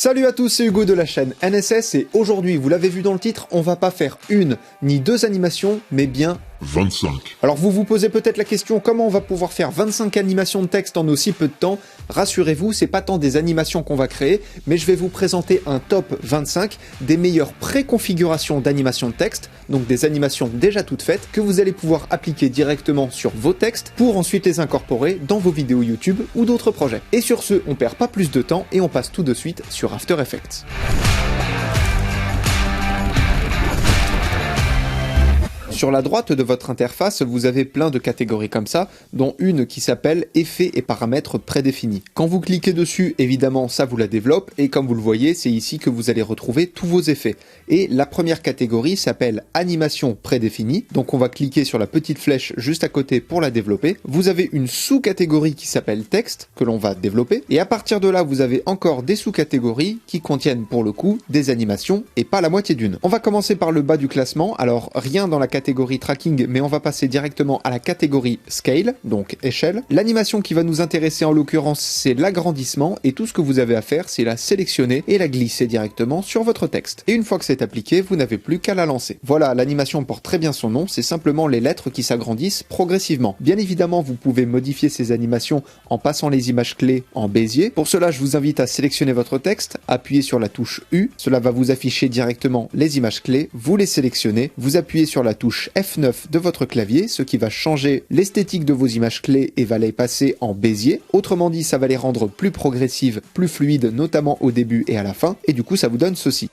Salut à tous, c'est Hugo de la chaîne NSS et aujourd'hui, vous l'avez vu dans le titre, on va pas faire une ni deux animations, mais bien 25. Alors vous vous posez peut-être la question, comment on va pouvoir faire 25 animations de texte en aussi peu de temps? Rassurez-vous, c'est pas tant des animations qu'on va créer, mais je vais vous présenter un top 25 des meilleures préconfigurations d'animations de texte, donc des animations déjà toutes faites, que vous allez pouvoir appliquer directement sur vos textes pour ensuite les incorporer dans vos vidéos YouTube ou d'autres projets. Et sur ce, on perd pas plus de temps et on passe tout de suite sur After Effects. Sur la droite de votre interface, vous avez plein de catégories comme ça, dont une qui s'appelle Effets et paramètres prédéfinis. Quand vous cliquez dessus, évidemment, ça vous la développe, et comme vous le voyez, c'est ici que vous allez retrouver tous vos effets. Et la première catégorie s'appelle Animation prédéfinie, donc on va cliquer sur la petite flèche juste à côté pour la développer. Vous avez une sous-catégorie qui s'appelle Texte, que l'on va développer, et à partir de là, vous avez encore des sous-catégories qui contiennent pour le coup des animations, et pas la moitié d'une. On va commencer par le bas du classement, alors rien dans la catégorie tracking, mais on va passer directement à la catégorie scale, donc échelle. L'animation qui va nous intéresser en l'occurrence, c'est l'agrandissement, et tout ce que vous avez à faire, c'est la sélectionner et la glisser directement sur votre texte. Et une fois que c'est appliqué, vous n'avez plus qu'à la lancer. Voilà, l'animation porte très bien son nom, c'est simplement les lettres qui s'agrandissent progressivement. Bien évidemment, vous pouvez modifier ces animations en passant les images clés en Bézier. Pour cela, je vous invite à sélectionner votre texte, appuyer sur la touche U, cela va vous afficher directement les images clés, vous les sélectionnez, vous appuyez sur la touche F9 de votre clavier, ce qui va changer l'esthétique de vos images clés et va les passer en Bézier. Autrement dit, ça va les rendre plus progressives, plus fluides, notamment au début et à la fin, et du coup ça vous donne ceci.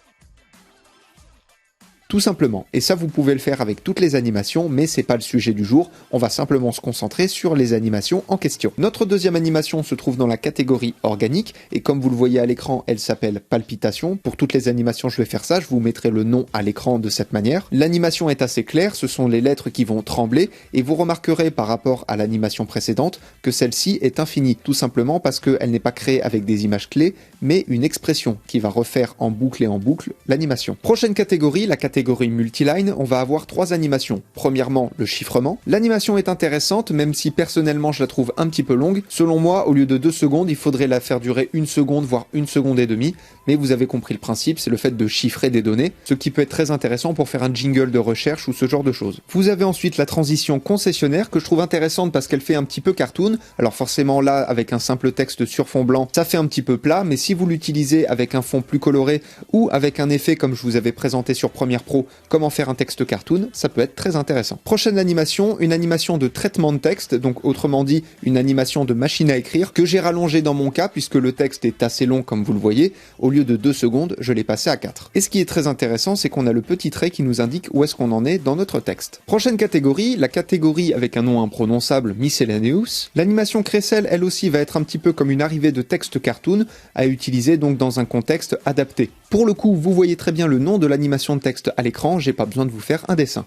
Tout simplement. Et ça, vous pouvez le faire avec toutes les animations, mais c'est pas le sujet du jour. On va simplement se concentrer sur les animations en question. Notre deuxième animation se trouve dans la catégorie organique, et comme vous le voyez à l'écran, elle s'appelle palpitation. Pour toutes les animations, je vais faire ça. Je vous mettrai le nom à l'écran de cette manière. L'animation est assez claire. Ce sont les lettres qui vont trembler, et vous remarquerez par rapport à l'animation précédente que celle-ci est infinie. Tout simplement parce qu'elle n'est pas créée avec des images clés, mais une expression qui va refaire en boucle et en boucle l'animation. Prochaine catégorie, la catégorie multiline, on va avoir trois animations. Premièrement, le chiffrement. L'animation est intéressante, même si personnellement je la trouve un petit peu longue. Selon moi, au lieu de 2 secondes, il faudrait la faire durer 1 seconde, voire 1 seconde et demie. Mais vous avez compris le principe, c'est le fait de chiffrer des données, ce qui peut être très intéressant pour faire un jingle de recherche ou ce genre de choses. Vous avez ensuite la transition concessionnaire, que je trouve intéressante parce qu'elle fait un petit peu cartoon. Alors forcément là, avec un simple texte sur fond blanc, ça fait un petit peu plat, mais si vous l'utilisez avec un fond plus coloré ou avec un effet comme je vous avais présenté sur Premiere Pro, comment faire un texte cartoon, ça peut être très intéressant. Prochaine animation, une animation de traitement de texte, donc autrement dit une animation de machine à écrire, que j'ai rallongée dans mon cas puisque le texte est assez long comme vous le voyez. Au lieu de 2 secondes, je l'ai passé à 4. Et ce qui est très intéressant, c'est qu'on a le petit trait qui nous indique où est-ce qu'on en est dans notre texte. Prochaine catégorie, la catégorie avec un nom imprononçable, Miscellaneous. L'animation crécelle, elle aussi, va être un petit peu comme une arrivée de texte cartoon à utiliser donc dans un contexte adapté. Pour le coup, vous voyez très bien le nom de l'animation de texte à l'écran, j'ai pas besoin de vous faire un dessin.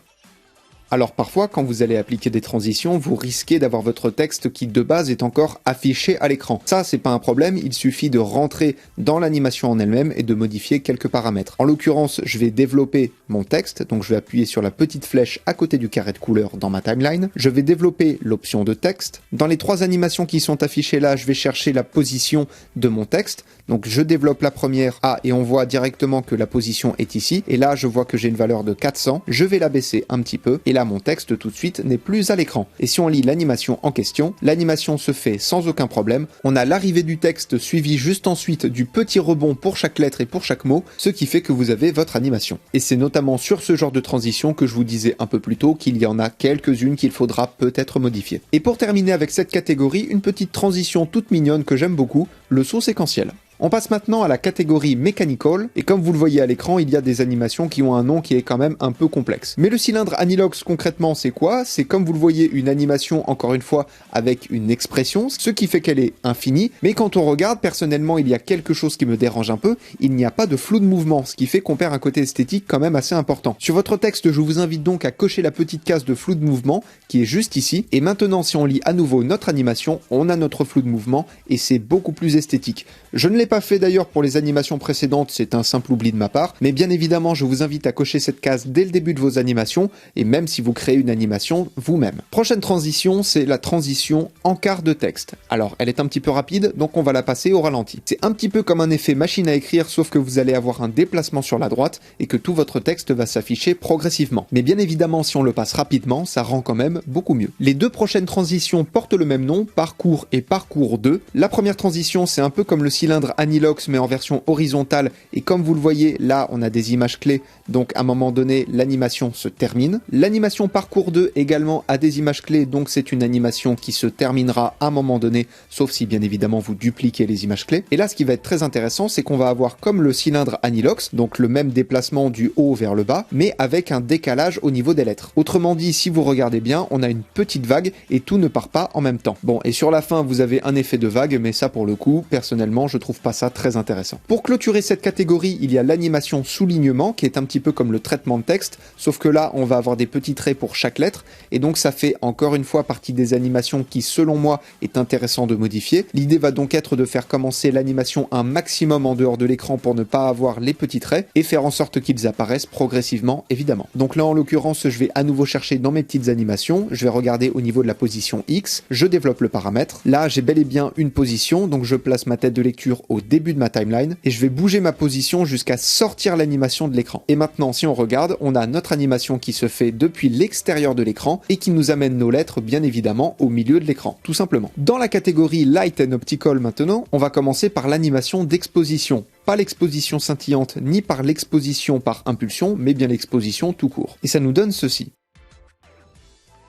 Alors parfois, quand vous allez appliquer des transitions, vous risquez d'avoir votre texte qui de base est encore affiché à l'écran. Ça, c'est pas un problème, il suffit de rentrer dans l'animation en elle-même et de modifier quelques paramètres. En l'occurrence, je vais développer mon texte, donc je vais appuyer sur la petite flèche à côté du carré de couleur dans ma timeline. Je vais développer l'option de texte. Dans les 3 animations qui sont affichées là, je vais chercher la position de mon texte. Donc je développe la première et on voit directement que la position est ici. Et là, je vois que j'ai une valeur de 400. Je vais la baisser un petit peu. Et là, mon texte tout de suite n'est plus à l'écran. Et si on lit l'animation en question, l'animation se fait sans aucun problème. On a l'arrivée du texte suivi juste ensuite du petit rebond pour chaque lettre et pour chaque mot, ce qui fait que vous avez votre animation. Et c'est notamment sur ce genre de transition que je vous disais un peu plus tôt qu'il y en a quelques-unes qu'il faudra peut-être modifier. Et pour terminer avec cette catégorie, une petite transition toute mignonne que j'aime beaucoup, le saut séquentiel. On passe maintenant à la catégorie Mechanical, et comme vous le voyez à l'écran, il y a des animations qui ont un nom qui est quand même un peu complexe. Mais le cylindre Anilox, concrètement, c'est quoi? C'est comme vous le voyez, une animation, encore une fois, avec une expression, ce qui fait qu'elle est infinie, mais quand on regarde, personnellement, il y a quelque chose qui me dérange un peu, il n'y a pas de flou de mouvement, ce qui fait qu'on perd un côté esthétique quand même assez important. Sur votre texte, je vous invite donc à cocher la petite case de flou de mouvement, qui est juste ici, et maintenant, si on lit à nouveau notre animation, on a notre flou de mouvement, et c'est beaucoup plus esthétique. Je ne l'ai pas fait d'ailleurs pour les animations précédentes, c'est un simple oubli de ma part, mais bien évidemment je vous invite à cocher cette case dès le début de vos animations, et même si vous créez une animation vous-même. Prochaine transition, c'est la transition encart de texte. Alors elle est un petit peu rapide, donc on va la passer au ralenti. C'est un petit peu comme un effet machine à écrire, sauf que vous allez avoir un déplacement sur la droite, et que tout votre texte va s'afficher progressivement. Mais bien évidemment, si on le passe rapidement, ça rend quand même beaucoup mieux. Les deux prochaines transitions portent le même nom, parcours et parcours 2. La première transition, c'est un peu comme le cylindre Anilox, mais en version horizontale, et comme vous le voyez, là, on a des images clés, donc à un moment donné, l'animation se termine. L'animation parcours 2 également a des images clés, donc c'est une animation qui se terminera à un moment donné, sauf si bien évidemment vous dupliquez les images clés. Et là, ce qui va être très intéressant, c'est qu'on va avoir comme le cylindre Anilox, donc le même déplacement du haut vers le bas, mais avec un décalage au niveau des lettres. Autrement dit, si vous regardez bien, on a une petite vague et tout ne part pas en même temps. Bon, et sur la fin, vous avez un effet de vague, mais ça pour le coup, personnellement, je trouve pas ça très intéressant. Pour clôturer cette catégorie, il y a l'animation soulignement, qui est un petit peu comme le traitement de texte, sauf que là, on va avoir des petits traits pour chaque lettre, et donc ça fait encore une fois partie des animations qui, selon moi, est intéressant de modifier. L'idée va donc être de faire commencer l'animation un maximum en dehors de l'écran pour ne pas avoir les petits traits, et faire en sorte qu'ils apparaissent progressivement, évidemment. Donc là, en l'occurrence, je vais à nouveau chercher dans mes petites animations, je vais regarder au niveau de la position X, je développe le paramètre. Là, j'ai bel et bien une position, donc je place ma tête de lecture au début de ma timeline, et je vais bouger ma position jusqu'à sortir l'animation de l'écran. Et maintenant, si on regarde, on a notre animation qui se fait depuis l'extérieur de l'écran, et qui nous amène nos lettres, bien évidemment, au milieu de l'écran, tout simplement. Dans la catégorie Light and Optical maintenant, on va commencer par l'animation d'exposition. Pas l'exposition scintillante, ni par l'exposition par impulsion, mais bien l'exposition tout court. Et ça nous donne ceci.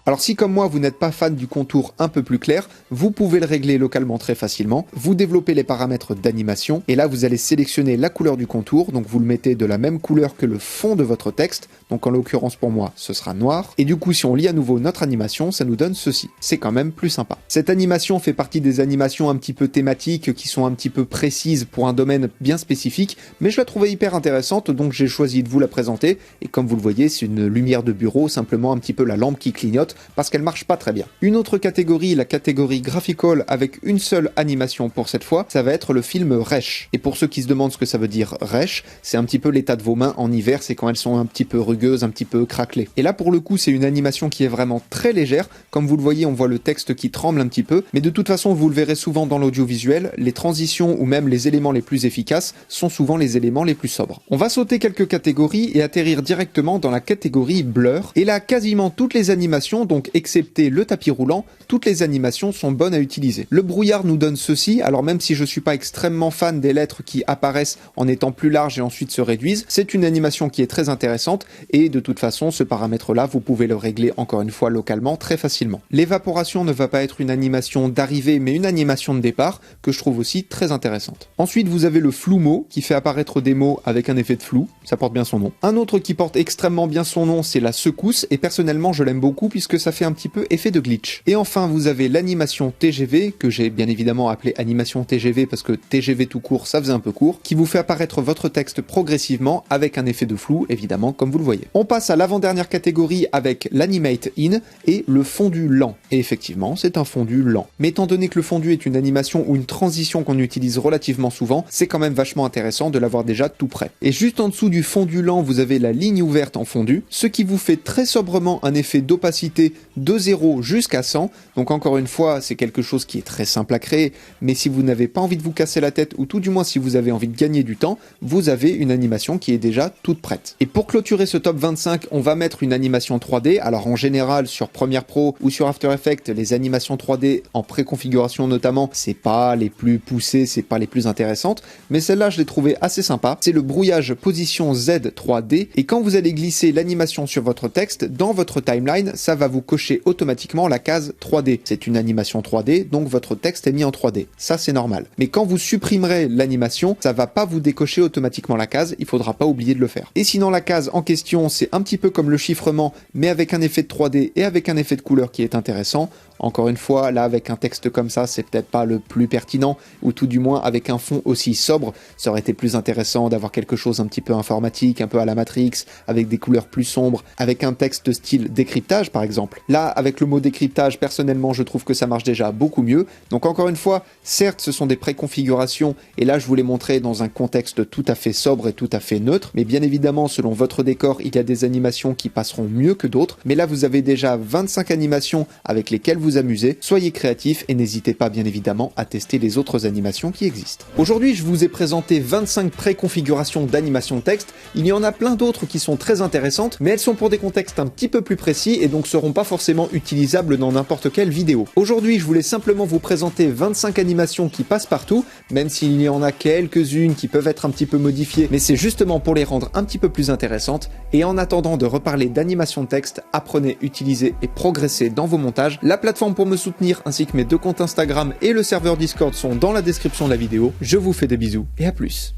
Alors si comme moi vous n'êtes pas fan du contour un peu plus clair, vous pouvez le régler localement très facilement, vous développez les paramètres d'animation, et là vous allez sélectionner la couleur du contour, donc vous le mettez de la même couleur que le fond de votre texte, donc en l'occurrence pour moi ce sera noir, et du coup si on lit à nouveau notre animation, ça nous donne ceci. C'est quand même plus sympa. Cette animation fait partie des animations un petit peu thématiques, qui sont un petit peu précises pour un domaine bien spécifique, mais je la trouvais hyper intéressante, donc j'ai choisi de vous la présenter, et comme vous le voyez, c'est une lumière de bureau, simplement un petit peu la lampe qui clignote, parce qu'elle marche pas très bien. Une autre catégorie, la catégorie graphical, avec une seule animation pour cette fois, ça va être le film Rech. Et pour ceux qui se demandent ce que ça veut dire Rech, c'est un petit peu l'état de vos mains en hiver, c'est quand elles sont un petit peu rugueuses, un petit peu craquelées. Et là pour le coup c'est une animation qui est vraiment très légère, comme vous le voyez on voit le texte qui tremble un petit peu, mais de toute façon vous le verrez souvent dans l'audiovisuel, les transitions ou même les éléments les plus efficaces sont souvent les éléments les plus sobres. On va sauter quelques catégories et atterrir directement dans la catégorie blur, et là quasiment toutes les animations, donc excepté le tapis roulant, toutes les animations sont bonnes à utiliser. Le brouillard nous donne ceci, alors même si je suis pas extrêmement fan des lettres qui apparaissent en étant plus larges et ensuite se réduisent, c'est une animation qui est très intéressante, et de toute façon ce paramètre là vous pouvez le régler encore une fois localement très facilement. L'évaporation ne va pas être une animation d'arrivée mais une animation de départ que je trouve aussi très intéressante. Ensuite vous avez le flou mot qui fait apparaître des mots avec un effet de flou, ça porte bien son nom. Un autre qui porte extrêmement bien son nom c'est la secousse, et personnellement je l'aime beaucoup puisque ça fait un petit peu effet de glitch. Et enfin vous avez l'animation TGV, que j'ai bien évidemment appelé animation TGV parce que TGV tout court ça faisait un peu court, qui vous fait apparaître votre texte progressivement avec un effet de flou évidemment comme vous le voyez. On passe à l'avant-dernière catégorie avec l'animate in et le fondu lent. Et effectivement c'est un fondu lent. Mais étant donné que le fondu est une animation ou une transition qu'on utilise relativement souvent, c'est quand même vachement intéressant de l'avoir déjà tout prêt. Et juste en dessous du fondu lent vous avez la ligne ouverte en fondu, ce qui vous fait très sobrement un effet d'opacité de 0 jusqu'à 100, donc encore une fois c'est quelque chose qui est très simple à créer, mais si vous n'avez pas envie de vous casser la tête, ou tout du moins si vous avez envie de gagner du temps, vous avez une animation qui est déjà toute prête. Et pour clôturer ce top 25, on va mettre une animation 3D, alors en général sur Premiere Pro ou sur After Effects, les animations 3D en préconfiguration notamment, c'est pas les plus poussées, c'est pas les plus intéressantes, mais celle-là je l'ai trouvée assez sympa, c'est le brouillage position Z 3D, et quand vous allez glisser l'animation sur votre texte, dans votre timeline, ça va vous cocher automatiquement la case 3D. C'est une animation 3D, donc votre texte est mis en 3D. Ça, c'est normal. Mais quand vous supprimerez l'animation, ça va pas vous décocher automatiquement la case, il faudra pas oublier de le faire. Et sinon, la case en question, c'est un petit peu comme le chiffrement, mais avec un effet de 3D et avec un effet de couleur qui est intéressant. Encore une fois, là, avec un texte comme ça, c'est peut-être pas le plus pertinent, ou tout du moins avec un fond aussi sobre, ça aurait été plus intéressant d'avoir quelque chose un petit peu informatique, un peu à la Matrix, avec des couleurs plus sombres, avec un texte style décryptage par exemple, exemple. Là, avec le mot décryptage, personnellement, je trouve que ça marche déjà beaucoup mieux. Donc encore une fois, certes, ce sont des préconfigurations, et là, je vous les montrais dans un contexte tout à fait sobre et tout à fait neutre, mais bien évidemment, selon votre décor, il y a des animations qui passeront mieux que d'autres, mais là, vous avez déjà 25 animations avec lesquelles vous amuser. Soyez créatifs et n'hésitez pas, bien évidemment, à tester les autres animations qui existent. Aujourd'hui, je vous ai présenté 25 préconfigurations d'animation texte. Il y en a plein d'autres qui sont très intéressantes, mais elles sont pour des contextes un petit peu plus précis et donc seront pas forcément utilisables dans n'importe quelle vidéo. Aujourd'hui, je voulais simplement vous présenter 25 animations qui passent partout, même s'il y en a quelques-unes qui peuvent être un petit peu modifiées, mais c'est justement pour les rendre un petit peu plus intéressantes. Et en attendant de reparler d'animation texte, apprenez, utilisez et progressez dans vos montages. La plateforme pour me soutenir ainsi que mes 2 comptes Instagram et le serveur Discord sont dans la description de la vidéo. Je vous fais des bisous et à plus.